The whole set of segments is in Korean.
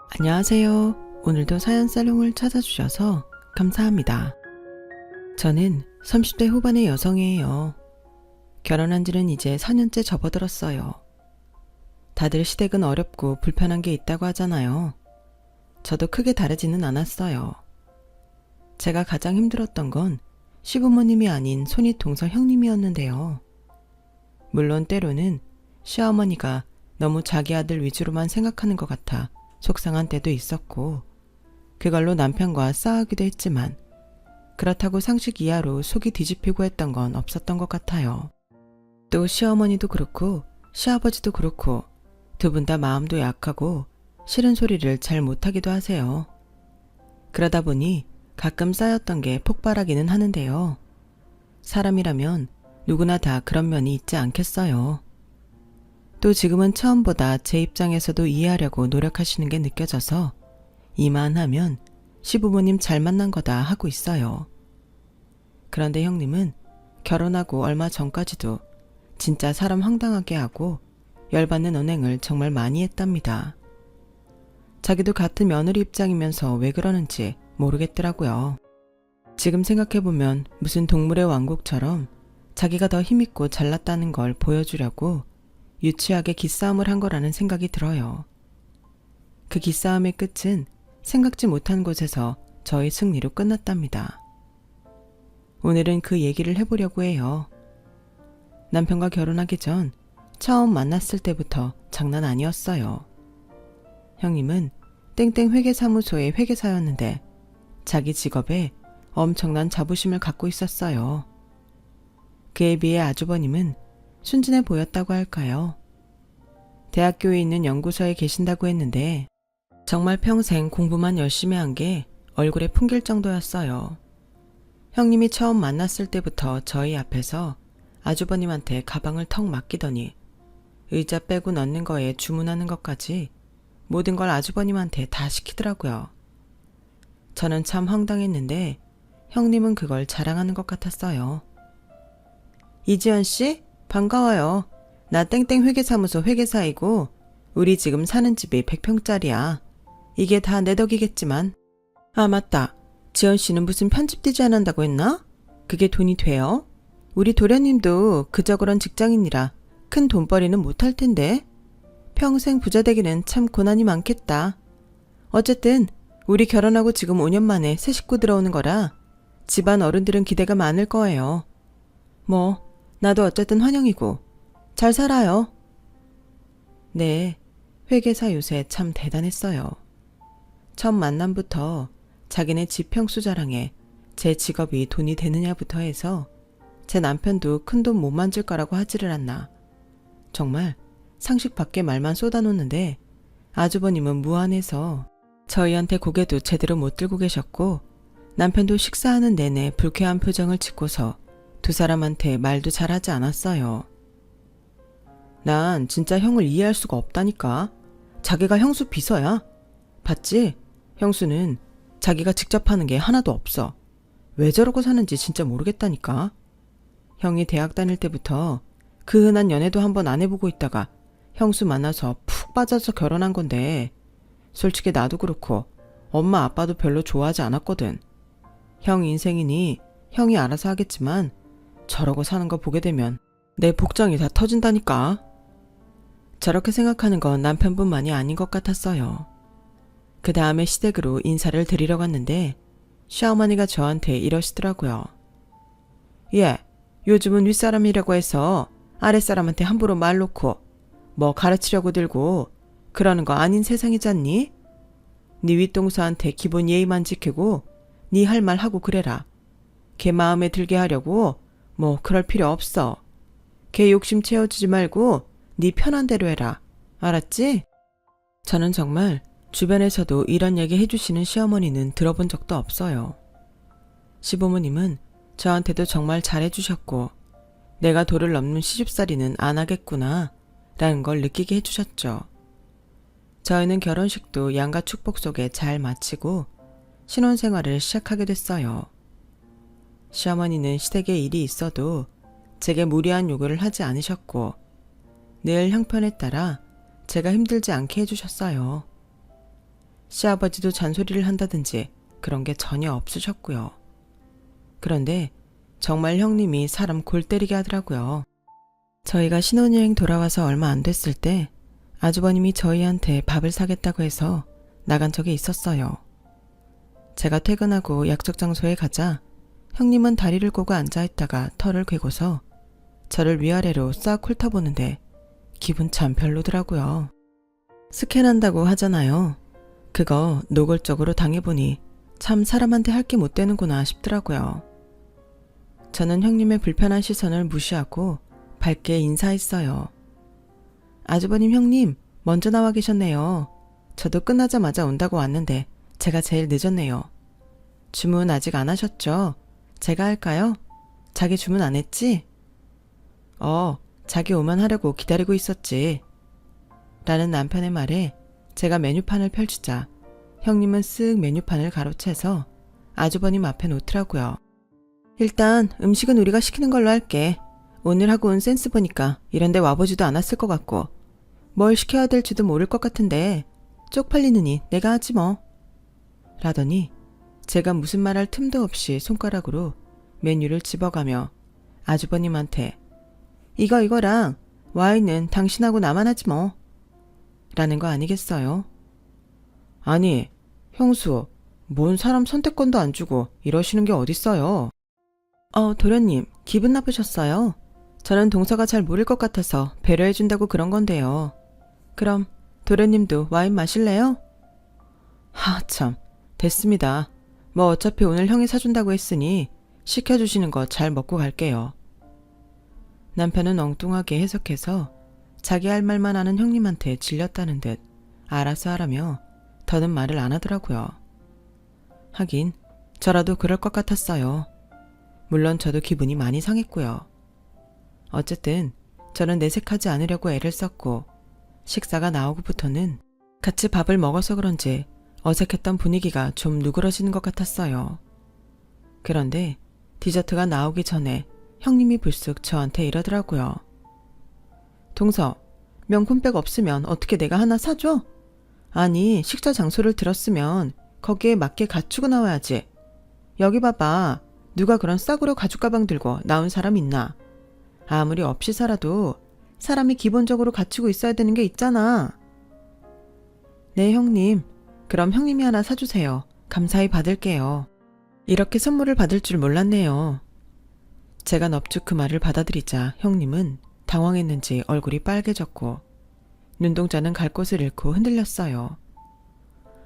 안녕하세요. 오늘도 사연살롱을 찾아주셔서 감사합니다. 저는 30대 후반의 여성이에요. 결혼한 지는 이제 4년째 접어들었어요. 다들 시댁은 어렵고 불편한 게 있다고 하잖아요. 저도 크게 다르지는 않았어요. 제가 가장 힘들었던 건 시부모님이 아닌 손윗 동서 형님이었는데요. 물론 때로는 시어머니가 너무 자기 아들 위주로만 생각하는 것 같아 속상한 때도 있었고, 그걸로 남편과 싸우기도 했지만 그렇다고 상식 이하로 속이 뒤집히고 했던 건 없었던 것 같아요. 또 시어머니도 그렇고 시아버지도 그렇고 두 분 다 마음도 약하고 싫은 소리를 잘 못하기도 하세요. 그러다 보니 가끔 쌓였던 게 폭발하기는 하는데요. 사람이라면 누구나 다 그런 면이 있지 않겠어요. 또 지금은 처음보다 제 입장에서도 이해하려고 노력하시는 게 느껴져서 이만하면 시부모님 잘 만난 거다 하고 있어요. 그런데 형님은 결혼하고 얼마 전까지도 진짜 사람 황당하게 하고 열받는 언행을 정말 많이 했답니다. 자기도 같은 며느리 입장이면서 왜 그러는지 모르겠더라고요. 지금 생각해보면 무슨 동물의 왕국처럼 자기가 더 힘있고 잘났다는 걸 보여주려고 유치하게 기싸움을 한 거라는 생각이 들어요. 그 기싸움의 끝은 생각지 못한 곳에서 저의 승리로 끝났답니다. 오늘은 그 얘기를 해보려고 해요. 남편과 결혼하기 전 처음 만났을 때부터 장난 아니었어요. 형님은 땡땡 회계사무소의 회계사였는데 자기 직업에 엄청난 자부심을 갖고 있었어요. 그에 비해 아주버님은 순진해 보였다고 할까요? 대학교에 있는 연구소에 계신다고 했는데 정말 평생 공부만 열심히 한 게 얼굴에 풍길 정도였어요. 형님이 처음 만났을 때부터 저희 앞에서 아주버님한테 가방을 턱 맡기더니 의자 빼고 넣는 거에 주문하는 것까지 모든 걸 아주버님한테 다 시키더라고요. 저는 참 황당했는데 형님은 그걸 자랑하는 것 같았어요. 이지연 씨? 반가워요. 나 땡땡 회계사무소 회계사이고 우리 지금 사는 집이 100평짜리야. 이게 다 내 덕이겠지만. 아 맞다. 지연 씨는 무슨 편집 디자인 한다고 했나? 그게 돈이 돼요? 우리 도련님도 그저 그런 직장인이라 큰 돈벌이는 못할 텐데. 평생 부자 되기는 참 고난이 많겠다. 어쨌든 우리 결혼하고 지금 5년 만에 새 식구 들어오는 거라 집안 어른들은 기대가 많을 거예요. 뭐 나도 어쨌든 환영이고 잘 살아요. 네, 회계사 요새 참 대단했어요. 첫 만남부터 자기네 집 평수 자랑에 제 직업이 돈이 되느냐부터 해서 제 남편도 큰돈 못 만질 거라고 하지를 않나. 정말 상식 밖의 말만 쏟아놓는데 아주버님은 무안해서 저희한테 고개도 제대로 못 들고 계셨고 남편도 식사하는 내내 불쾌한 표정을 짓고서 두 사람한테 말도 잘하지 않았어요. 난 진짜 형을 이해할 수가 없다니까. 자기가 형수 비서야. 봤지? 형수는 자기가 직접 하는 게 하나도 없어. 왜 저러고 사는지 진짜 모르겠다니까. 형이 대학 다닐 때부터 그 흔한 연애도 한번 안 해보고 있다가 형수 만나서 푹 빠져서 결혼한 건데 솔직히 나도 그렇고 엄마 아빠도 별로 좋아하지 않았거든. 형 인생이니 형이 알아서 하겠지만 저러고 사는 거 보게 되면 내 복장이 다 터진다니까. 저렇게 생각하는 건 남편뿐만이 아닌 것 같았어요. 그 다음에 시댁으로 인사를 드리러 갔는데 시어머니가 저한테 이러시더라고요. 예, 요즘은 윗사람이라고 해서 아랫사람한테 함부로 말 놓고 뭐 가르치려고 들고 그러는 거 아닌 세상이잖니? 네 윗동서한테 기본 예의만 지키고 네 할 말 하고 그래라. 걔 마음에 들게 하려고 뭐 그럴 필요 없어. 걔 욕심 채워주지 말고 네 편한 대로 해라. 알았지? 저는 정말 주변에서도 이런 얘기 해주시는 시어머니는 들어본 적도 없어요. 시부모님은 저한테도 정말 잘해주셨고 내가 도를 넘는 시집살이는 안 하겠구나 라는 걸 느끼게 해주셨죠. 저희는 결혼식도 양가 축복 속에 잘 마치고 신혼생활을 시작하게 됐어요. 시어머니는 시댁에 일이 있어도 제게 무리한 요구를 하지 않으셨고 늘 형편에 따라 제가 힘들지 않게 해주셨어요. 시아버지도 잔소리를 한다든지 그런 게 전혀 없으셨고요. 그런데 정말 형님이 사람 골 때리게 하더라고요. 저희가 신혼여행 돌아와서 얼마 안 됐을 때 아주버님이 저희한테 밥을 사겠다고 해서 나간 적이 있었어요. 제가 퇴근하고 약속 장소에 가자 형님은 다리를 꼬고 앉아있다가 털을 괴고서 저를 위아래로 싹 훑어보는데 기분 참 별로더라고요. 스캔한다고 하잖아요. 그거 노골적으로 당해보니 참 사람한테 할 게 못 되는구나 싶더라고요. 저는 형님의 불편한 시선을 무시하고 밝게 인사했어요. 아주버님 형님 먼저 나와 계셨네요. 저도 끝나자마자 온다고 왔는데 제가 제일 늦었네요. 주문 아직 안 하셨죠? 제가 할까요? 자기 주문 안 했지? 자기 오면 하려고 기다리고 있었지. 라는 남편의 말에 제가 메뉴판을 펼치자 형님은 쓱 메뉴판을 가로채서 아주버님 앞에 놓더라고요. 일단 음식은 우리가 시키는 걸로 할게. 오늘 하고 온 센스 보니까 이런 데 와보지도 않았을 것 같고 뭘 시켜야 될지도 모를 것 같은데 쪽팔리느니 내가 하지 뭐. 라더니 제가 무슨 말할 틈도 없이 손가락으로 메뉴를 집어가며 아주버님한테 이거랑 와인은 당신하고 나만 하지 뭐. 라는 거 아니겠어요? 아니, 형수, 뭔 사람 선택권도 안 주고 이러시는 게 어딨어요? 도련님, 기분 나쁘셨어요? 저는 동서가 잘 모를 것 같아서 배려해준다고 그런 건데요. 그럼 도련님도 와인 마실래요? 참, 됐습니다. 뭐 어차피 오늘 형이 사준다고 했으니 시켜주시는 거 잘 먹고 갈게요. 남편은 엉뚱하게 해석해서 자기 할 말만 하는 형님한테 질렸다는 듯 알아서 하라며 더는 말을 안 하더라고요. 하긴 저라도 그럴 것 같았어요. 물론 저도 기분이 많이 상했고요. 어쨌든 저는 내색하지 않으려고 애를 썼고 식사가 나오고부터는 같이 밥을 먹어서 그런지 어색했던 분위기가 좀 누그러지는 것 같았어요. 그런데 디저트가 나오기 전에 형님이 불쑥 저한테 이러더라고요. 동서, 명품백 없으면 어떻게 내가 하나 사줘? 아니, 식사 장소를 들었으면 거기에 맞게 갖추고 나와야지. 여기 봐봐. 누가 그런 싸구려 가죽 가방 들고 나온 사람 있나? 아무리 없이 살아도 사람이 기본적으로 갖추고 있어야 되는 게 있잖아. 네, 형님. 그럼 형님이 하나 사주세요. 감사히 받을게요. 이렇게 선물을 받을 줄 몰랐네요. 제가 넙죽 그 말을 받아들이자 형님은 당황했는지 얼굴이 빨개졌고 눈동자는 갈 곳을 잃고 흔들렸어요.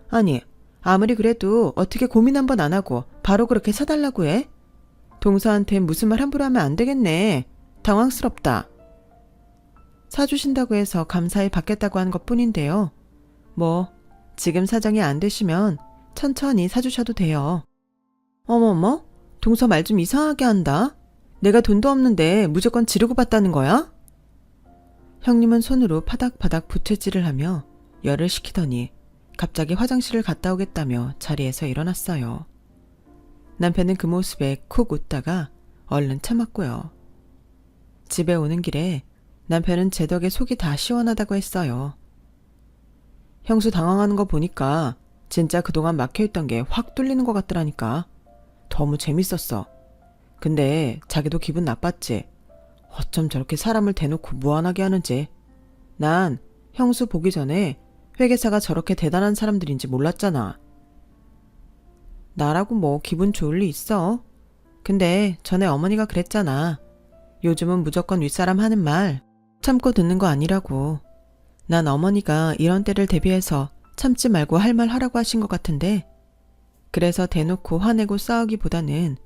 아니, 아무리 그래도 어떻게 고민 한번 안 하고 바로 그렇게 사달라고 해? 동서한테 무슨 말 함부로 하면 안 되겠네. 당황스럽다. 사주신다고 해서 감사히 받겠다고 한 것뿐인데요. 뭐 지금 사정이 안 되시면 천천히 사주셔도 돼요. 어머머, 동서 말 좀 이상하게 한다. 내가 돈도 없는데 무조건 지르고 받다는 거야? 형님은 손으로 파닥파닥 부채질을 하며 열을 식히더니 갑자기 화장실을 갔다 오겠다며 자리에서 일어났어요. 남편은 그 모습에 쿡 웃다가 얼른 참았고요. 집에 오는 길에 남편은 제 덕에 속이 다 시원하다고 했어요. 형수 당황하는 거 보니까 진짜 그동안 막혀있던 게 확 뚫리는 것 같더라니까. 너무 재밌었어. 근데 자기도 기분 나빴지. 어쩜 저렇게 사람을 대놓고 무안하게 하는지. 난 형수 보기 전에 회계사가 저렇게 대단한 사람들인지 몰랐잖아. 나라고 뭐 기분 좋을 리 있어. 근데 전에 어머니가 그랬잖아. 요즘은 무조건 윗사람 하는 말 참고 듣는 거 아니라고. 난 어머니가 이런 때를 대비해서 참지 말고 할 말 하라고 하신 것 같은데 그래서 대놓고 화내고 싸우기보다는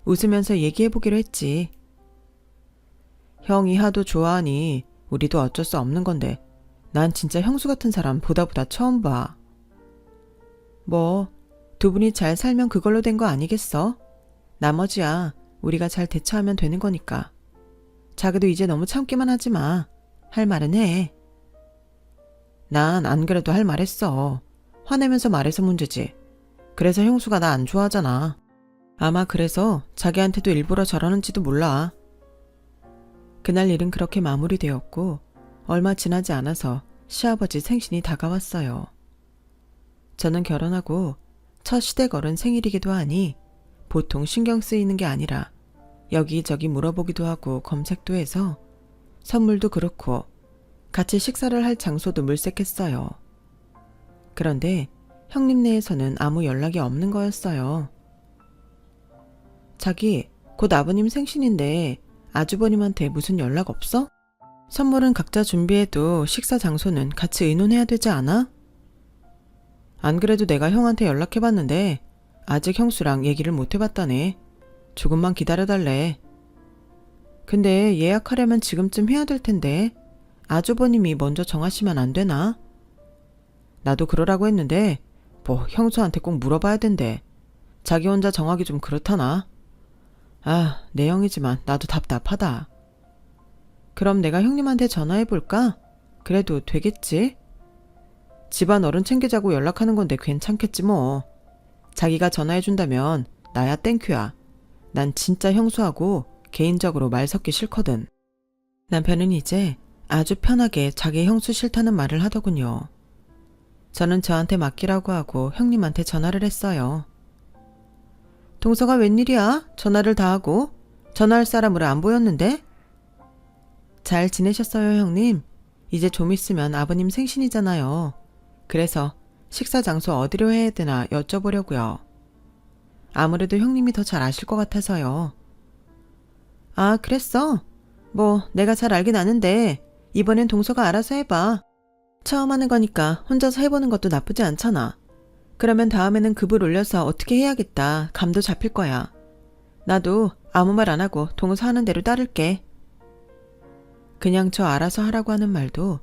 웃으면서 얘기해보기로 했지. 형이 하도 좋아하니 우리도 어쩔 수 없는 건데 난 진짜 형수 같은 사람 보다 처음 봐. 뭐 두 분이 잘 살면 그걸로 된 거 아니겠어? 나머지야 우리가 잘 대처하면 되는 거니까. 자기도 이제 너무 참기만 하지 마. 할 말은 해. 난 안 그래도 할 말 했어. 화내면서 말해서 문제지. 그래서 형수가 나 안 좋아하잖아. 아마 그래서 자기한테도 일부러 저러는지도 몰라. 그날 일은 그렇게 마무리되었고 얼마 지나지 않아서 시아버지 생신이 다가왔어요. 저는 결혼하고 첫 시댁 어른 생일이기도 하니 보통 신경 쓰이는 게 아니라 여기저기 물어보기도 하고 검색도 해서 선물도 그렇고 같이 식사를 할 장소도 물색했어요. 그런데 형님네에서는 아무 연락이 없는 거였어요. 자기, 곧 아버님 생신인데 아주버님한테 무슨 연락 없어? 선물은 각자 준비해도 식사 장소는 같이 의논해야 되지 않아? 안 그래도 내가 형한테 연락해봤는데 아직 형수랑 얘기를 못 해봤다네. 조금만 기다려달래. 근데 예약하려면 지금쯤 해야 될 텐데 아주버님이 먼저 정하시면 안 되나? 나도 그러라고 했는데 뭐 형수한테 꼭 물어봐야 된대. 자기 혼자 정하기 좀 그렇다나? 아, 내 형이지만 나도 답답하다. 그럼 내가 형님한테 전화해볼까? 그래도 되겠지? 집안 어른 챙기자고 연락하는 건데 괜찮겠지 뭐. 자기가 전화해준다면 나야 땡큐야. 난 진짜 형수하고 개인적으로 말 섞기 싫거든. 남편은 이제 아주 편하게 자기 형수 싫다는 말을 하더군요. 저는 저한테 맡기라고 하고 형님한테 전화를 했어요. 동서가 웬일이야? 전화를 다 하고 전화할 사람으로 안 보였는데? 잘 지내셨어요, 형님? 이제 좀 있으면 아버님 생신이잖아요. 그래서 식사 장소 어디로 해야 되나 여쭤보려고요. 아무래도 형님이 더 잘 아실 것 같아서요. 아, 그랬어? 뭐 내가 잘 알긴 아는데 이번엔 동서가 알아서 해봐. 처음 하는 거니까 혼자서 해보는 것도 나쁘지 않잖아. 그러면 다음에는 급을 올려서 어떻게 해야겠다. 감도 잡힐 거야. 나도 아무 말 안 하고 동서 하는 대로 따를게. 그냥 저 알아서 하라고 하는 말도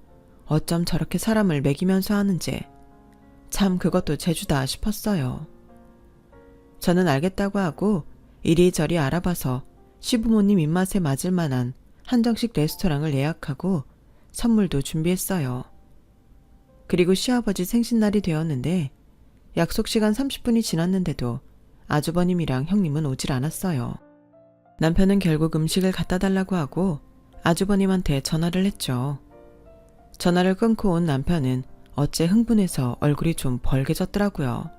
어쩜 저렇게 사람을 매기면서 하는지 참 그것도 재주다 싶었어요. 저는 알겠다고 하고 이리저리 알아봐서 시부모님 입맛에 맞을 만한 한정식 레스토랑을 예약하고 선물도 준비했어요. 그리고 시아버지 생신날이 되었는데 약속 시간 30분이 지났는데도 아주버님이랑 형님은 오질 않았어요. 남편은 결국 음식을 갖다 달라고 하고 아주버님한테 전화를 했죠. 전화를 끊고 온 남편은 어째 흥분해서 얼굴이 좀 벌개졌더라고요.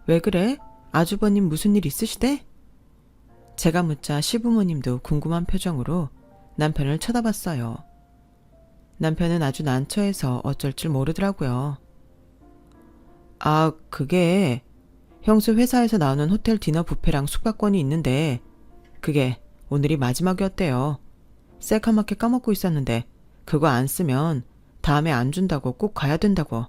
왜 그래? 아주버님 무슨 일 있으시대? 제가 묻자 시부모님도 궁금한 표정으로 남편을 쳐다봤어요. 남편은 아주 난처해서 어쩔 줄 모르더라고요. 아, 그게 형수 회사에서 나오는 호텔 디너 뷔페랑 숙박권이 있는데 그게 오늘이 마지막이었대요. 새카맣게 까먹고 있었는데 그거 안 쓰면 다음에 안 준다고 꼭 가야 된다고.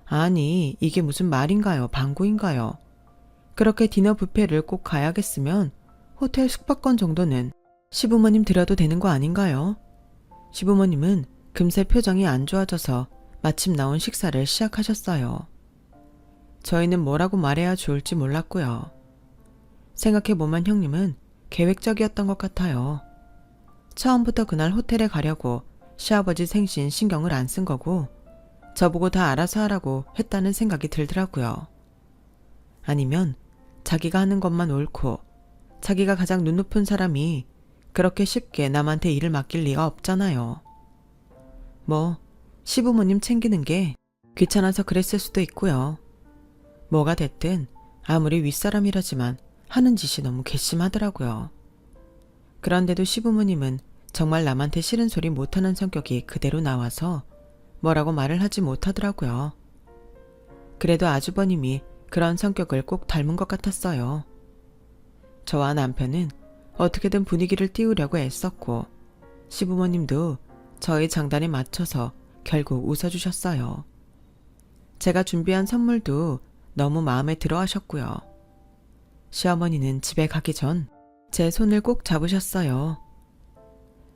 아니 이게 무슨 말인가요? 방구인가요? 그렇게 디너 뷔페를 꼭 가야겠으면 호텔 숙박권 정도는 시부모님 드려도 되는 거 아닌가요? 시부모님은 금세 표정이 안 좋아져서 마침 나온 식사를 시작하셨어요. 저희는 뭐라고 말해야 좋을지 몰랐고요. 생각해보면 형님은 계획적이었던 것 같아요. 처음부터 그날 호텔에 가려고 시아버지 생신 신경을 안 쓴 거고 저보고 다 알아서 하라고 했다는 생각이 들더라고요. 아니면 자기가 하는 것만 옳고 자기가 가장 눈 높은 사람이 그렇게 쉽게 남한테 일을 맡길 리가 없잖아요. 뭐 시부모님 챙기는 게 귀찮아서 그랬을 수도 있고요. 뭐가 됐든 아무리 윗사람이라지만 하는 짓이 너무 괘씸하더라고요. 그런데도 시부모님은 정말 남한테 싫은 소리 못하는 성격이 그대로 나와서 뭐라고 말을 하지 못하더라고요. 그래도 아주버님이 그런 성격을 꼭 닮은 것 같았어요. 저와 남편은 어떻게든 분위기를 띄우려고 애썼고 시부모님도 저희 장단에 맞춰서 결국 웃어주셨어요. 제가 준비한 선물도 너무 마음에 들어 하셨고요. 시어머니는 집에 가기 전 제 손을 꼭 잡으셨어요.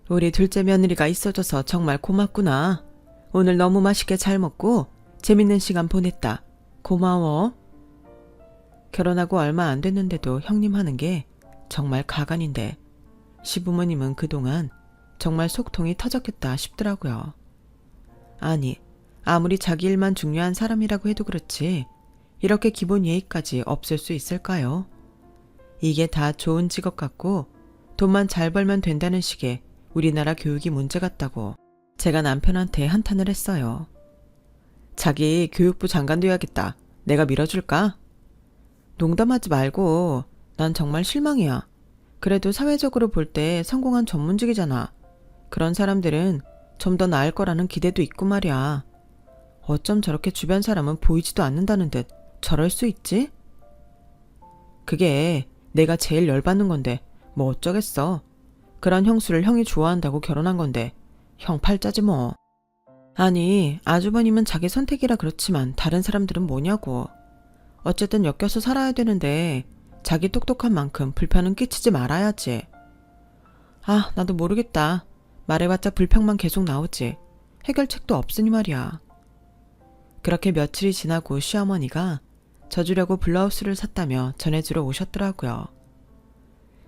우리 둘째 며느리가 있어줘서 정말 고맙구나. 오늘 너무 맛있게 잘 먹고 재밌는 시간 보냈다. 고마워. 결혼하고 얼마 안 됐는데도 형님 하는 게 정말 가관인데 시부모님은 그동안 정말 속통이 터졌겠다 싶더라고요. 아니, 아무리 자기 일만 중요한 사람이라고 해도 그렇지 이렇게 기본 예의까지 없을 수 있을까요? 이게 다 좋은 직업 같고 돈만 잘 벌면 된다는 식의 우리나라 교육이 문제 같다고 제가 남편한테 한탄을 했어요. 자기 교육부 장관 돼야겠다. 내가 밀어줄까? 농담하지 말고. 난 정말 실망이야. 그래도 사회적으로 볼 때 성공한 전문직이잖아. 그런 사람들은 좀 더 나을 거라는 기대도 있고 말이야. 어쩜 저렇게 주변 사람은 보이지도 않는다는 듯 저럴 수 있지? 그게 내가 제일 열받는 건데 뭐 어쩌겠어. 그런 형수를 형이 좋아한다고 결혼한 건데 형 팔자지 뭐. 아니, 아주버님은 자기 선택이라 그렇지만 다른 사람들은 뭐냐고. 어쨌든 엮여서 살아야 되는데 자기 똑똑한 만큼 불편은 끼치지 말아야지. 아, 나도 모르겠다. 말해봤자 불평만 계속 나오지. 해결책도 없으니 말이야. 그렇게 며칠이 지나고 시어머니가 져주려고 블라우스를 샀다며 전해주러 오셨더라고요.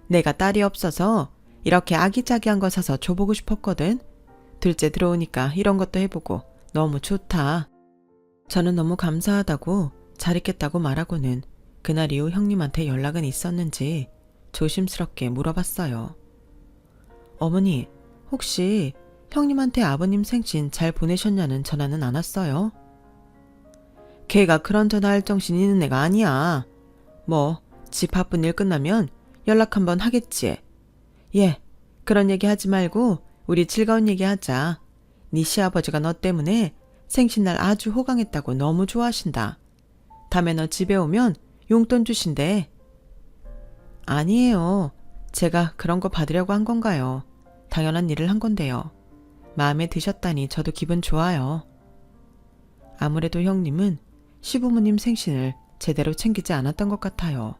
내가 딸이 없어서 이렇게 아기자기한 거 사서 줘보고 싶었거든. 둘째 들어오니까 이런 것도 해보고 너무 좋다. 저는 너무 감사하다고 잘 있겠다고 말하고는 그날 이후 형님한테 연락은 있었는지 조심스럽게 물어봤어요. 어머니, 혹시 형님한테 아버님 생신 잘 보내셨냐는 전화는 안 왔어요? 걔가 그런 전화할 정신이 있는 애가 아니야. 뭐 집 바쁜 일 끝나면 연락 한번 하겠지. 예, 그런 얘기 하지 말고 우리 즐거운 얘기 하자. 네 시아버지가 너 때문에 생신날 아주 호강했다고 너무 좋아하신다. 다음에 너 집에 오면 용돈 주신대. 아니에요. 제가 그런 거 받으려고 한 건가요? 당연한 일을 한 건데요. 마음에 드셨다니 저도 기분 좋아요. 아무래도 형님은 시부모님 생신을 제대로 챙기지 않았던 것 같아요.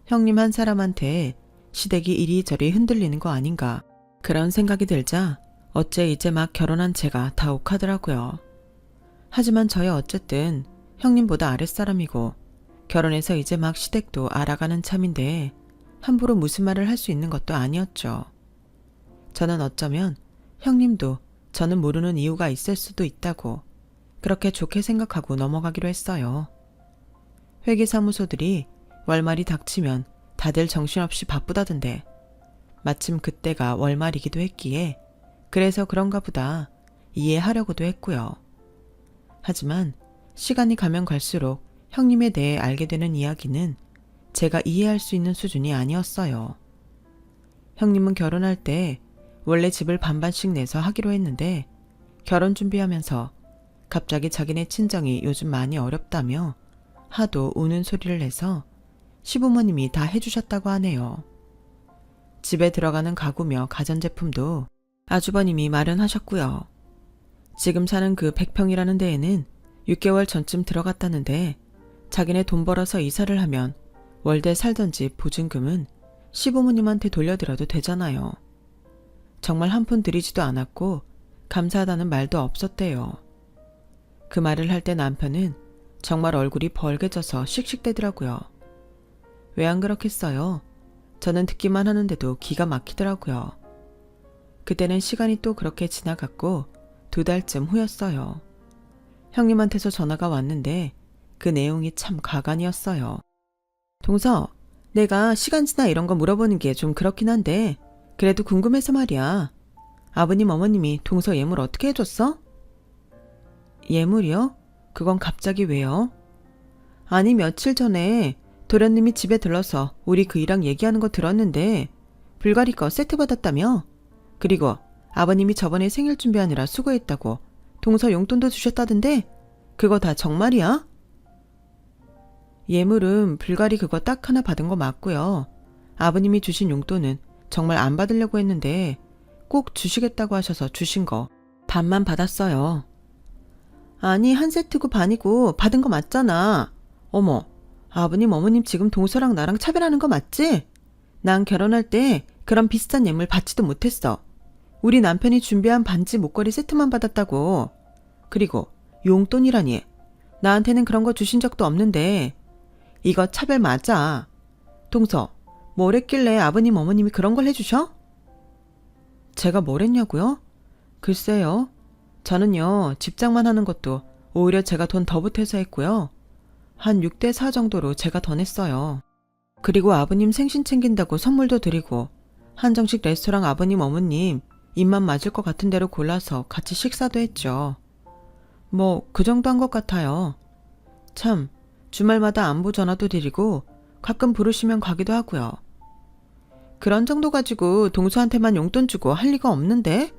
형님 한 사람한테 시댁이 이리저리 흔들리는 거 아닌가 그런 생각이 들자 어째 이제 막 결혼한 제가 다 욱하더라고요. 하지만 저야 어쨌든 형님보다 아랫사람이고 결혼해서 이제 막 시댁도 알아가는 참인데 함부로 무슨 말을 할 수 있는 것도 아니었죠. 저는 어쩌면 형님도 저는 모르는 이유가 있을 수도 있다고 그렇게 좋게 생각하고 넘어가기로 했어요. 회계사무소들이 월말이 닥치면 다들 정신없이 바쁘다던데 마침 그때가 월말이기도 했기에 그래서 그런가 보다 이해하려고도 했고요. 하지만 시간이 가면 갈수록 형님에 대해 알게 되는 이야기는 제가 이해할 수 있는 수준이 아니었어요. 형님은 결혼할 때 원래 집을 반반씩 내서 하기로 했는데 결혼 준비하면서 갑자기 자기네 친정이 요즘 많이 어렵다며 하도 우는 소리를 내서 시부모님이 다 해주셨다고 하네요. 집에 들어가는 가구며 가전제품도 아주버님이 마련하셨고요. 지금 사는 그 100평이라는 데에는 6개월 전쯤 들어갔다는데 자기네 돈 벌어서 이사를 하면 월대 살던 집 보증금은 시부모님한테 돌려드려도 되잖아요. 정말 한 푼 들이지도 않았고 감사하다는 말도 없었대요. 그 말을 할 때 남편은 정말 얼굴이 벌개져서 씩씩대더라고요. 왜 안 그렇겠어요? 저는 듣기만 하는데도 기가 막히더라고요. 그때는 시간이 또 그렇게 지나갔고 2달쯤 후였어요. 형님한테서 전화가 왔는데 그 내용이 참 가관이었어요. 동서, 내가 시간지나 이런 거 물어보는 게 좀 그렇긴 한데 그래도 궁금해서 말이야. 아버님 어머님이 동서 예물 어떻게 해줬어? 예물이요? 그건 갑자기 왜요? 아니 며칠 전에 도련님이 집에 들러서 우리 그이랑 얘기하는 거 들었는데 불가리 거 세트 받았다며? 그리고 아버님이 저번에 생일 준비하느라 수고했다고 동서 용돈도 주셨다던데 그거 다 정말이야? 예물은 불가리 그거 딱 하나 받은 거 맞고요. 아버님이 주신 용돈은 정말 안 받으려고 했는데 꼭 주시겠다고 하셔서 주신 거 반만 받았어요. 아니 한 세트고 반이고 받은 거 맞잖아. 어머, 아버님 어머님 지금 동서랑 나랑 차별하는 거 맞지? 난 결혼할 때 그런 비싼 예물 받지도 못했어. 우리 남편이 준비한 반지 목걸이 세트만 받았다고. 그리고 용돈이라니. 나한테는 그런 거 주신 적도 없는데 이거 차별 맞아. 동서, 뭘 했길래 아버님 어머님이 그런 걸 해주셔? 제가 뭘 했냐고요? 글쎄요. 저는요 집장만 하는 것도 오히려 제가 돈 더 보태서 했고요. 한 6대4 정도로 제가 더 냈어요. 그리고 아버님 생신 챙긴다고 선물도 드리고 한정식 레스토랑 아버님 어머님 입맛 맞을 것 같은 데로 골라서 같이 식사도 했죠. 뭐 그 정도 한 것 같아요. 참, 주말마다 안부 전화도 드리고 가끔 부르시면 가기도 하고요. 그런 정도 가지고 동서한테만 용돈 주고 할 리가 없는데?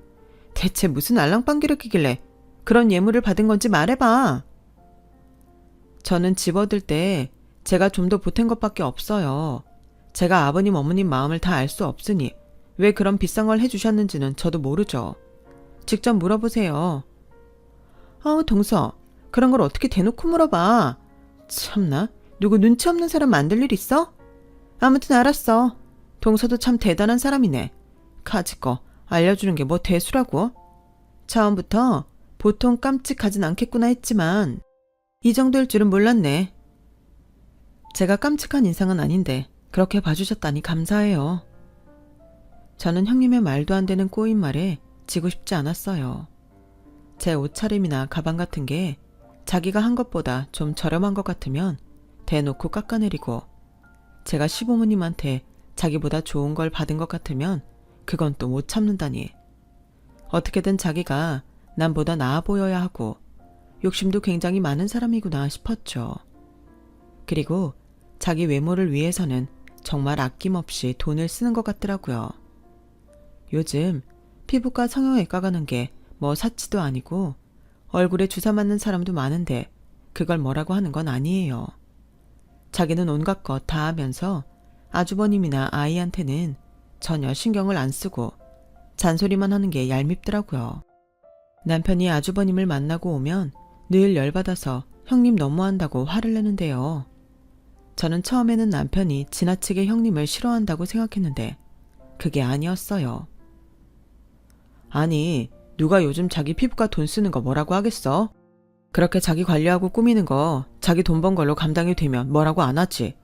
대체 무슨 알랑방귀를 끼길래 그런 예물을 받은 건지 말해봐. 저는 집어들 때 제가 좀 더 보탠 것밖에 없어요. 제가 아버님 어머님 마음을 다 알 수 없으니 왜 그런 비싼 걸 해주셨는지는 저도 모르죠. 직접 물어보세요. 동서, 그런 걸 어떻게 대놓고 물어봐. 참나, 누구 눈치 없는 사람 만들 일 있어? 아무튼 알았어. 동서도 참 대단한 사람이네. 카지 거 알려주는 게 뭐 대수라고? 처음부터 보통 깜찍하진 않겠구나 했지만 이 정도일 줄은 몰랐네. 제가 깜찍한 인상은 아닌데 그렇게 봐주셨다니 감사해요. 저는 형님의 말도 안 되는 꼬인 말에 지고 싶지 않았어요. 제 옷차림이나 가방 같은 게 자기가 한 것보다 좀 저렴한 것 같으면 대놓고 깎아내리고, 제가 시부모님한테 자기보다 좋은 걸 받은 것 같으면 그건 또 못 참는다니. 어떻게든 자기가 남보다 나아 보여야 하고 욕심도 굉장히 많은 사람이구나 싶었죠. 그리고 자기 외모를 위해서는 정말 아낌없이 돈을 쓰는 것 같더라고요. 요즘 피부과 성형외과 가는 게 뭐 사치도 아니고 얼굴에 주사 맞는 사람도 많은데 그걸 뭐라고 하는 건 아니에요. 자기는 온갖 것 다 하면서 아주버님이나 아이한테는 전혀 신경을 안 쓰고 잔소리만 하는 게 얄밉더라고요. 남편이 아주버님을 만나고 오면 늘 열받아서 형님 너무한다고 화를 내는데요. 저는 처음에는 남편이 지나치게 형님을 싫어한다고 생각했는데 그게 아니었어요. 아니, 누가 요즘 자기 피부과 돈 쓰는 거 뭐라고 하겠어? 그렇게 자기 관리하고 꾸미는 거 자기 돈 번 걸로 감당이 되면 뭐라고 안 하지.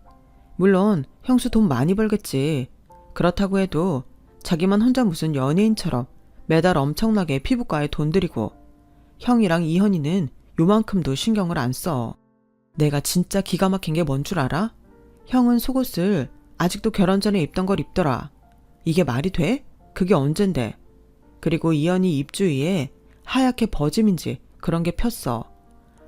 물론 형수 돈 많이 벌겠지. 그렇다고 해도 자기만 혼자 무슨 연예인처럼 매달 엄청나게 피부과에 돈 들이고 형이랑 이현이는 요만큼도 신경을 안 써. 내가 진짜 기가 막힌 게 뭔 줄 알아? 형은 속옷을 아직도 결혼 전에 입던 걸 입더라. 이게 말이 돼? 그게 언젠데. 그리고 이현이 입주위에 하얗게 버짐인지 그런 게 폈어.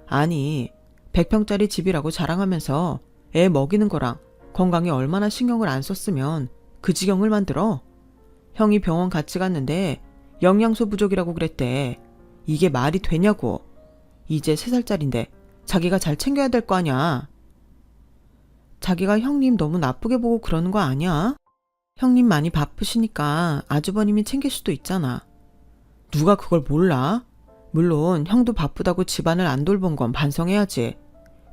아니, 100평짜리 집이라고 자랑하면서 애 먹이는 거랑 건강에 얼마나 신경을 안 썼으면 그 지경을 만들어? 형이 병원 같이 갔는데 영양소 부족이라고 그랬대. 이게 말이 되냐고. 이제 3살짜린데 자기가 잘 챙겨야 될 거 아냐. 자기가 형님 너무 나쁘게 보고 그러는 거 아니야? 형님 많이 바쁘시니까 아주버님이 챙길 수도 있잖아. 누가 그걸 몰라? 물론 형도 바쁘다고 집안을 안 돌본 건 반성해야지.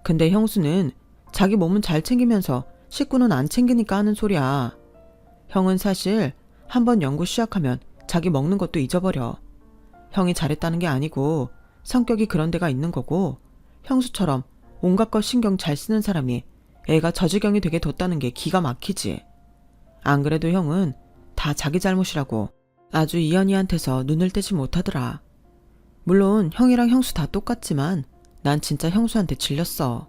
근데 형수는 자기 몸은 잘 챙기면서 식구는 안 챙기니까 하는 소리야. 형은 사실 한번 연구 시작하면 자기 먹는 것도 잊어버려. 형이 잘했다는 게 아니고 성격이 그런 데가 있는 거고, 형수처럼 온갖 것 신경 잘 쓰는 사람이 애가 저 지경이 되게 뒀다는 게 기가 막히지. 안 그래도 형은 다 자기 잘못이라고 아주 이현이한테서 눈을 떼지 못하더라. 물론 형이랑 형수 다 똑같지만 난 진짜 형수한테 질렸어.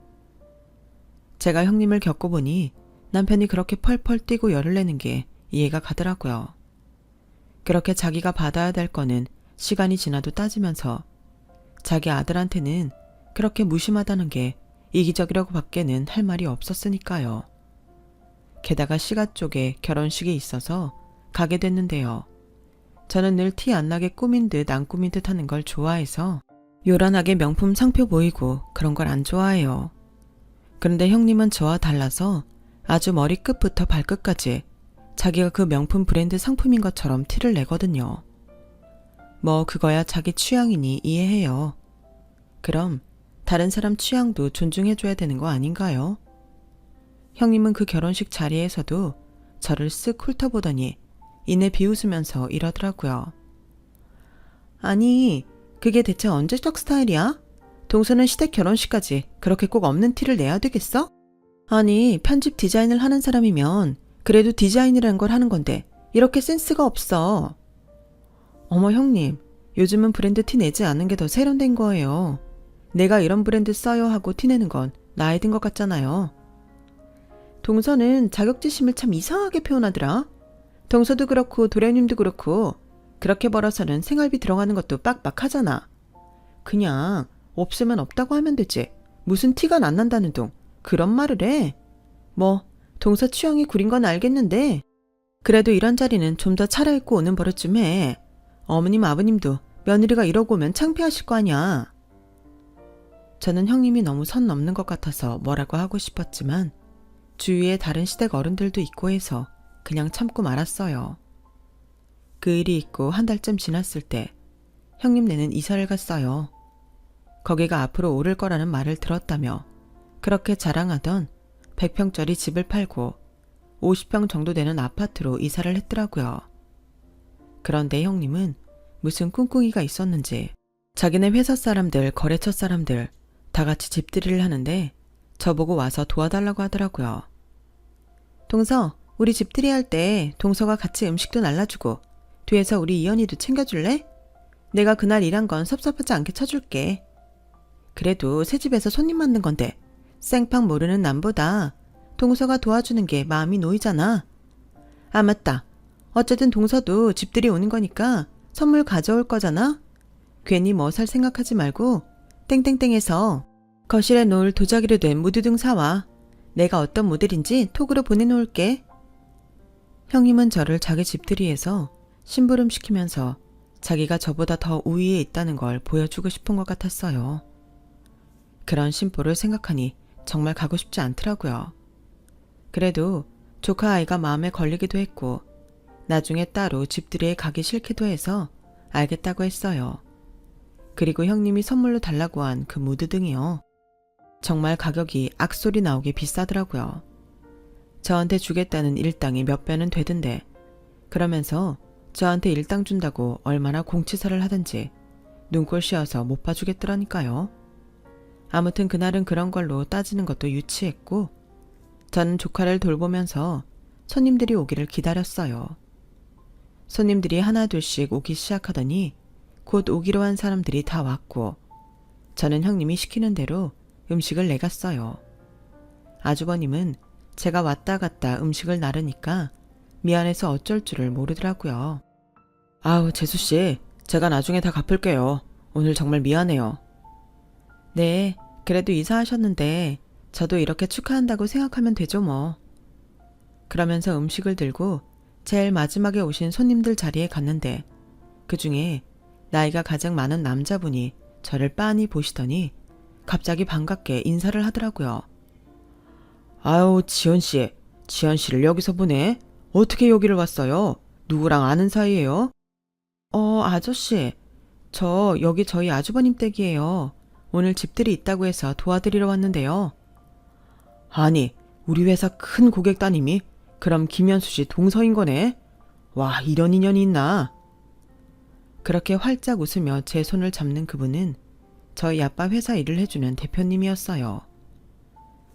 제가 형님을 겪어보니 남편이 그렇게 펄펄 뛰고 열을 내는 게 이해가 가더라고요. 그렇게 자기가 받아야 될 거는 시간이 지나도 따지면서 자기 아들한테는 그렇게 무심하다는 게 이기적이라고 밖에는 할 말이 없었으니까요. 게다가 시가 쪽에 결혼식이 있어서 가게 됐는데요. 저는 늘 티 안 나게 꾸민 듯 안 꾸민 듯 하는 걸 좋아해서 요란하게 명품 상표 보이고 그런 걸 안 좋아해요. 그런데 형님은 저와 달라서 아주 머리끝부터 발끝까지 자기가 그 명품 브랜드 상품인 것처럼 티를 내거든요. 뭐 그거야 자기 취향이니 이해해요. 그럼 다른 사람 취향도 존중해줘야 되는 거 아닌가요? 형님은 그 결혼식 자리에서도 저를 쓱 훑어보더니 이내 비웃으면서 이러더라고요. 아니, 그게 대체 언제적 스타일이야? 동서는 시댁 결혼식까지 그렇게 꼭 없는 티를 내야 되겠어? 아니, 편집 디자인을 하는 사람이면 그래도 디자인이라는 걸 하는 건데 이렇게 센스가 없어. 어머 형님, 요즘은 브랜드 티 내지 않는 게 더 세련된 거예요. 내가 이런 브랜드 써요 하고 티 내는 건 나이 든 것 같잖아요. 동서는 자격지심을 참 이상하게 표현하더라. 동서도 그렇고 도련님도 그렇고 그렇게 벌어서는 생활비 들어가는 것도 빡빡하잖아. 그냥 없으면 없다고 하면 되지. 무슨 티가 안 난다는 둥. 그런 말을 해. 뭐 동서 취향이 구린 건 알겠는데 그래도 이런 자리는 좀 더 차려입고 오는 버릇 좀 해. 어머님 아버님도 며느리가 이러고 오면 창피하실 거 아니야. 저는 형님이 너무 선 넘는 것 같아서 뭐라고 하고 싶었지만 주위에 다른 시댁 어른들도 있고 해서 그냥 참고 말았어요. 그 일이 있고 한 달쯤 지났을 때 형님네는 이사를 갔어요. 거기가 앞으로 오를 거라는 말을 들었다며 그렇게 자랑하던 100평짜리 집을 팔고 50평 정도 되는 아파트로 이사를 했더라고요. 그런데 형님은 무슨 꿍꿍이가 있었는지 자기네 회사 사람들, 거래처 사람들 다 같이 집들이를 하는데 저보고 와서 도와달라고 하더라고요. 동서, 우리 집들이 할 때 동서가 같이 음식도 날라주고 뒤에서 우리 이현이도 챙겨줄래? 내가 그날 일한 건 섭섭하지 않게 쳐줄게. 그래도 새집에서 손님 만든 건데 생판 모르는 남보다 동서가 도와주는 게 마음이 놓이잖아. 아 맞다. 어쨌든 동서도 집들이 오는 거니까 선물 가져올 거잖아. 괜히 뭐 살 생각하지 말고 땡땡땡에서 거실에 놓을 도자기로 된 무드 등 사와. 내가 어떤 모델인지 톡으로 보내놓을게. 형님은 저를 자기 집들이에서 심부름시키면서 자기가 저보다 더 우위에 있다는 걸 보여주고 싶은 것 같았어요. 그런 심보를 생각하니 정말 가고 싶지 않더라고요. 그래도 조카 아이가 마음에 걸리기도 했고 나중에 따로 집들이에 가기 싫기도 해서 알겠다고 했어요. 그리고 형님이 선물로 달라고 한 그 무드 등이요. 정말 가격이 악소리 나오게 비싸더라고요. 저한테 주겠다는 일당이 몇 배는 되던데 그러면서 저한테 일당 준다고 얼마나 공치사를 하든지 눈꼴 씌어서 못 봐주겠더라니까요. 아무튼 그날은 그런 걸로 따지는 것도 유치했고 저는 조카를 돌보면서 손님들이 오기를 기다렸어요. 손님들이 하나 둘씩 오기 시작하더니 곧 오기로 한 사람들이 다 왔고 저는 형님이 시키는 대로 음식을 내갔어요. 아주버님은 제가 왔다 갔다 음식을 나르니까 미안해서 어쩔 줄을 모르더라고요. 아우 재수씨, 제가 나중에 다 갚을게요. 오늘 정말 미안해요. 네, 그래도 이사하셨는데 저도 이렇게 축하한다고 생각하면 되죠 뭐. 그러면서 음식을 들고 제일 마지막에 오신 손님들 자리에 갔는데 그중에 나이가 가장 많은 남자분이 저를 빤히 보시더니 갑자기 반갑게 인사를 하더라고요. 아유 지연씨, 지연씨를 여기서 보네? 어떻게 여기를 왔어요? 누구랑 아는 사이예요? 아저씨, 저 여기 저희 아주버님 댁이에요. 오늘 집들이 있다고 해서 도와드리러 왔는데요. 아니, 우리 회사 큰 고객 따님이 그럼 김현수 씨 동서인 거네? 와, 이런 인연이 있나? 그렇게 활짝 웃으며 제 손을 잡는 그분은 저희 아빠 회사 일을 해주는 대표님이었어요.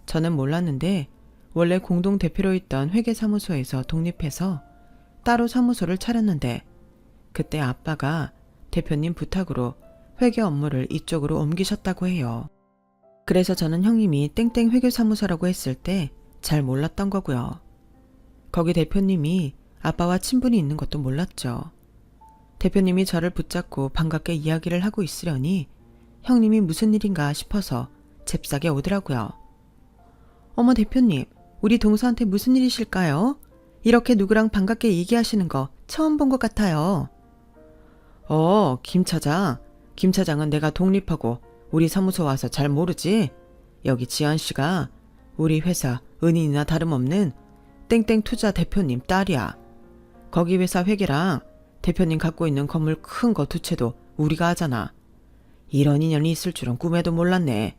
저는 몰랐는데 원래 공동대표로 있던 회계사무소에서 독립해서 따로 사무소를 차렸는데 그때 아빠가 대표님 부탁으로 회계 업무를 이쪽으로 옮기셨다고 해요. 그래서 저는 형님이 땡땡 회계사무소라고 했을 때 잘 몰랐던 거고요. 거기 대표님이 아빠와 친분이 있는 것도 몰랐죠. 대표님이 저를 붙잡고 반갑게 이야기를 하고 있으려니 형님이 무슨 일인가 싶어서 잽싸게 오더라고요. 어머 대표님, 우리 동서한테 무슨 일이실까요? 이렇게 누구랑 반갑게 얘기하시는 거 처음 본 것 같아요. 김 차장. 김 차장은 내가 독립하고 우리 사무소 와서 잘 모르지? 여기 지연 씨가 우리 회사 은인이나 다름없는 땡땡 투자 대표님 딸이야. 거기 회사 회계랑 대표님 갖고 있는 건물 큰 거 두 채도 우리가 하잖아. 이런 인연이 있을 줄은 꿈에도 몰랐네.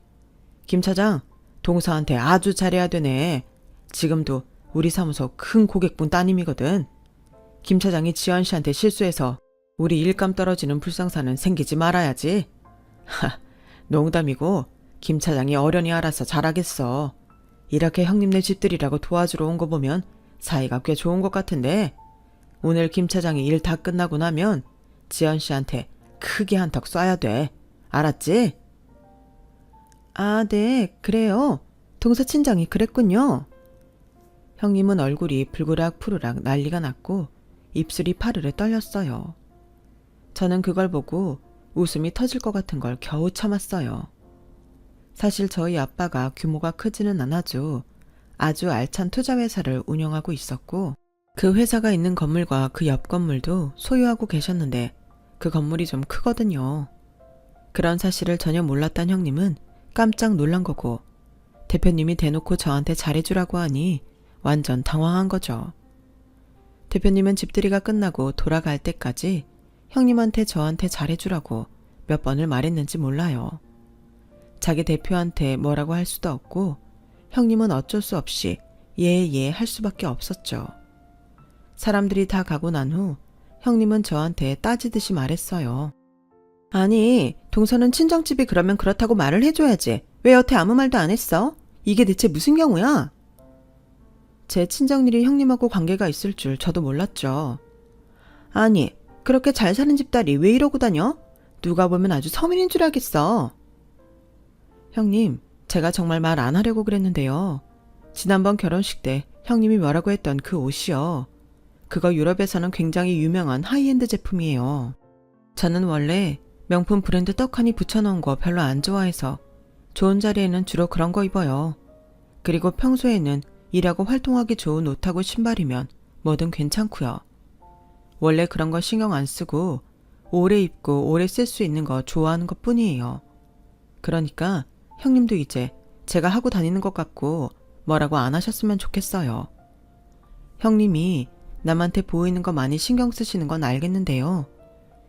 김 차장, 동서한테 아주 잘해야 되네. 지금도 우리 사무소 큰 고객분 따님이거든. 김 차장이 지연 씨한테 실수해서 우리 일감 떨어지는 불상사는 생기지 말아야지. 농담이고 김 차장이 어련히 알아서 잘하겠어. 이렇게 형님네 집들이라고 도와주러 온 거 보면 사이가 꽤 좋은 것 같은데 오늘 김 차장이 일 다 끝나고 나면 지연 씨한테 크게 한턱 쏴야 돼. 알았지? 아, 네, 그래요. 동서 친정이 그랬군요. 형님은 얼굴이 불그락 푸르락 난리가 났고 입술이 파르르 떨렸어요. 저는 그걸 보고 웃음이 터질 것 같은 걸 겨우 참았어요. 사실 저희 아빠가 규모가 크지는 않아도 아주 알찬 투자회사를 운영하고 있었고 그 회사가 있는 건물과 그 옆 건물도 소유하고 계셨는데 그 건물이 좀 크거든요. 그런 사실을 전혀 몰랐던 형님은 깜짝 놀란 거고 대표님이 대놓고 저한테 잘해주라고 하니 완전 당황한 거죠. 대표님은 집들이가 끝나고 돌아갈 때까지 형님한테 저한테 잘해주라고 몇 번을 말했는지 몰라요. 자기 대표한테 뭐라고 할 수도 없고 형님은 어쩔 수 없이 예 할 수밖에 없었죠. 사람들이 다 가고 난 후 형님은 저한테 따지듯이 말했어요. 아니, 동서는 친정집이 그러면 그렇다고 말을 해줘야지. 왜 여태 아무 말도 안 했어? 이게 대체 무슨 경우야? 제 친정일이 형님하고 관계가 있을 줄 저도 몰랐죠. 아니, 그렇게 잘 사는 집딸이 왜 이러고 다녀? 누가 보면 아주 서민인 줄 알겠어. 형님, 제가 정말 말 안 하려고 그랬는데요. 지난번 결혼식 때 형님이 뭐라고 했던 그 옷이요. 그거 유럽에서는 굉장히 유명한 하이엔드 제품이에요. 저는 원래 명품 브랜드 떡하니 붙여놓은 거 별로 안 좋아해서 좋은 자리에는 주로 그런 거 입어요. 그리고 평소에는 일하고 활동하기 좋은 옷하고 신발이면 뭐든 괜찮고요. 원래 그런 거 신경 안 쓰고 오래 입고 오래 쓸 수 있는 거 좋아하는 것 뿐이에요. 그러니까 형님도 이제 제가 하고 다니는 것 같고 뭐라고 안 하셨으면 좋겠어요. 형님이 남한테 보이는 거 많이 신경 쓰시는 건 알겠는데요.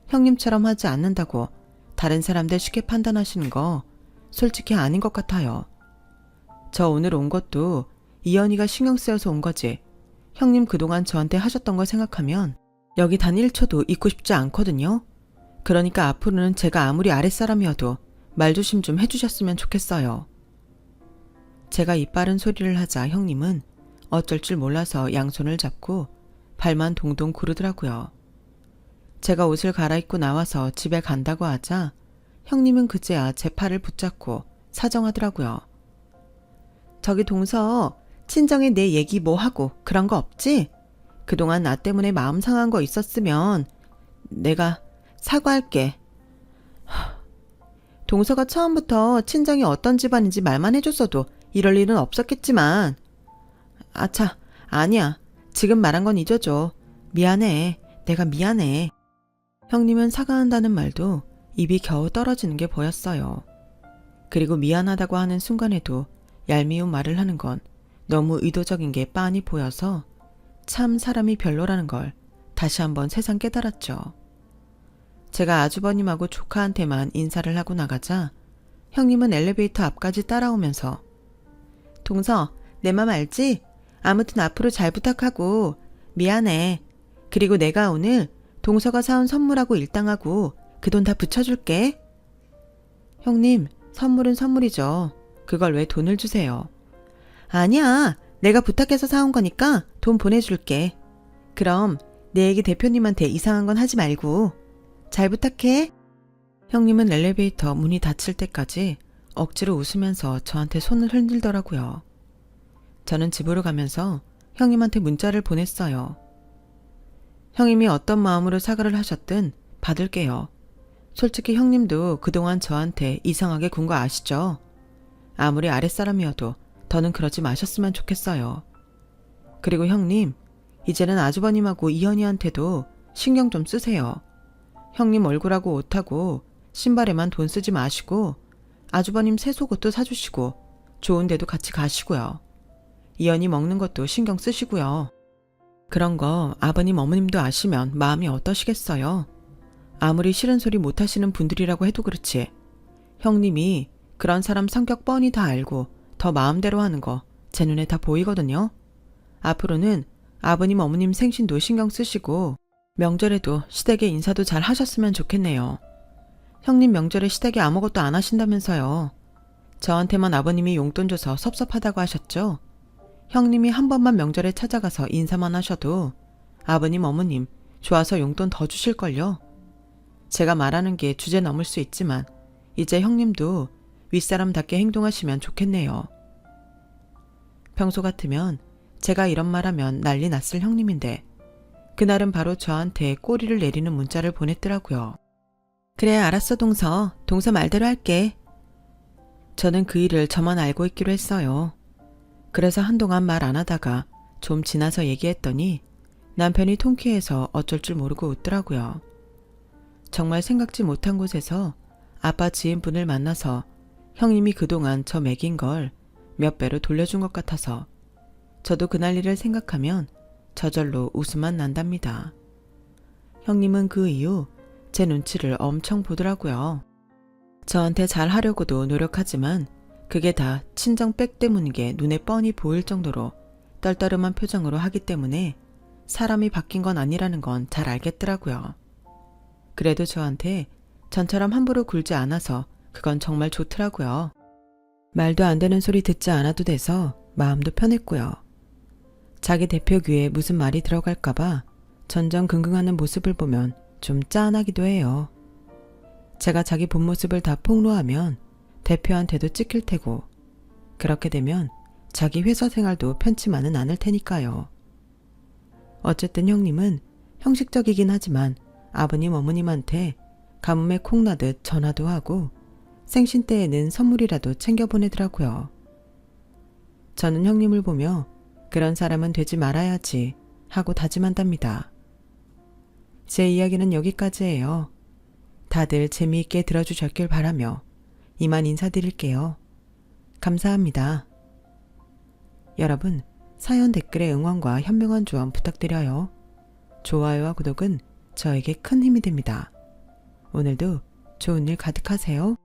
형님처럼 하지 않는다고 다른 사람들 쉽게 판단하시는 거 솔직히 아닌 것 같아요. 저 오늘 온 것도 이연이가 신경 쓰여서 온 거지. 형님 그동안 저한테 하셨던 걸 생각하면 여기 단 1초도 있고 싶지 않거든요. 그러니까 앞으로는 제가 아무리 아랫사람이어도 말조심 좀 해주셨으면 좋겠어요. 제가 이빠른 소리를 하자 형님은 어쩔 줄 몰라서 양손을 잡고 발만 동동 구르더라고요. 제가 옷을 갈아입고 나와서 집에 간다고 하자 형님은 그제야 제 팔을 붙잡고 사정하더라고요. 저기 동서, 친정에 내 얘기 뭐 하고 그런 거 없지? 그동안 나 때문에 마음 상한 거 있었으면 내가 사과할게. 동서가 처음부터 친정이 어떤 집안인지 말만 해줬어도 이럴 일은 없었겠지만. 아차, 아니야. 지금 말한 건 잊어줘. 미안해. 내가 미안해. 형님은 사과한다는 말도 입이 겨우 떨어지는 게 보였어요. 그리고 미안하다고 하는 순간에도 얄미운 말을 하는 건 너무 의도적인 게 빤히 보여서 참 사람이 별로라는 걸 다시 한번 새삼 깨달았죠. 제가 아주버님하고 조카한테만 인사를 하고 나가자 형님은 엘리베이터 앞까지 따라오면서 동서, 내 맘 알지? 아무튼 앞으로 잘 부탁하고 미안해. 그리고 내가 오늘 동서가 사온 선물하고 일당하고 그 돈 다 붙여줄게. 형님, 선물은 선물이죠. 그걸 왜 돈을 주세요? 아니야. 내가 부탁해서 사온 거니까 돈 보내줄게. 그럼 내 얘기 대표님한테 이상한 건 하지 말고 잘 부탁해. 형님은 엘리베이터 문이 닫힐 때까지 억지로 웃으면서 저한테 손을 흔들더라고요. 저는 집으로 가면서 형님한테 문자를 보냈어요. 형님이 어떤 마음으로 사과를 하셨든 받을게요. 솔직히 형님도 그동안 저한테 이상하게 군 거 아시죠? 아무리 아랫사람이어도 더는 그러지 마셨으면 좋겠어요. 그리고 형님, 이제는 아주버님하고 이현이한테도 신경 좀 쓰세요. 형님 얼굴하고 옷하고 신발에만 돈 쓰지 마시고 아주버님 새 속옷도 사주시고 좋은 데도 같이 가시고요. 이현이 먹는 것도 신경 쓰시고요. 그런 거 아버님 어머님도 아시면 마음이 어떠시겠어요? 아무리 싫은 소리 못하시는 분들이라고 해도 그렇지. 형님이 그런 사람 성격 뻔히 다 알고 더 마음대로 하는 거 제 눈에 다 보이거든요. 앞으로는 아버님 어머님 생신도 신경 쓰시고 명절에도 시댁에 인사도 잘 하셨으면 좋겠네요. 형님 명절에 시댁에 아무것도 안 하신다면서요. 저한테만 아버님이 용돈 줘서 섭섭하다고 하셨죠? 형님이 한 번만 명절에 찾아가서 인사만 하셔도 아버님 어머님 좋아서 용돈 더 주실걸요. 제가 말하는 게 주제 넘을 수 있지만 이제 형님도 윗사람답게 행동하시면 좋겠네요. 평소 같으면 제가 이런 말하면 난리 났을 형님인데 그날은 바로 저한테 꼬리를 내리는 문자를 보냈더라고요. 그래, 알았어, 동서. 동서 말대로 할게. 저는 그 일을 저만 알고 있기로 했어요. 그래서 한동안 말 안 하다가 좀 지나서 얘기했더니 남편이 통쾌해서 어쩔 줄 모르고 웃더라고요. 정말 생각지 못한 곳에서 아빠 지인분을 만나서 형님이 그동안 저 먹인 걸 몇 배로 돌려준 것 같아서 저도 그날 일을 생각하면 저절로 웃음만 난답니다. 형님은 그 이후 제 눈치를 엄청 보더라고요. 저한테 잘하려고도 노력하지만 그게 다 친정 백 때문인 게 눈에 뻔히 보일 정도로 떨떠름한 표정으로 하기 때문에 사람이 바뀐 건 아니라는 건 잘 알겠더라고요. 그래도 저한테 전처럼 함부로 굴지 않아서 그건 정말 좋더라고요. 말도 안 되는 소리 듣지 않아도 돼서 마음도 편했고요. 자기 대표 귀에 무슨 말이 들어갈까봐 전전긍긍하는 모습을 보면 좀 짠하기도 해요. 제가 자기 본 모습을 다 폭로하면 대표한테도 찍힐 테고 그렇게 되면 자기 회사 생활도 편치만은 않을 테니까요. 어쨌든 형님은 형식적이긴 하지만 아버님 어머님한테 가뭄에 콩나듯 전화도 하고 생신 때에는 선물이라도 챙겨 보내더라고요. 저는 형님을 보며 그런 사람은 되지 말아야지 하고 다짐한답니다. 제 이야기는 여기까지예요. 다들 재미있게 들어주셨길 바라며 이만 인사드릴게요. 감사합니다. 여러분, 사연 댓글에 응원과 현명한 조언 부탁드려요. 좋아요와 구독은 저에게 큰 힘이 됩니다. 오늘도 좋은 일 가득하세요.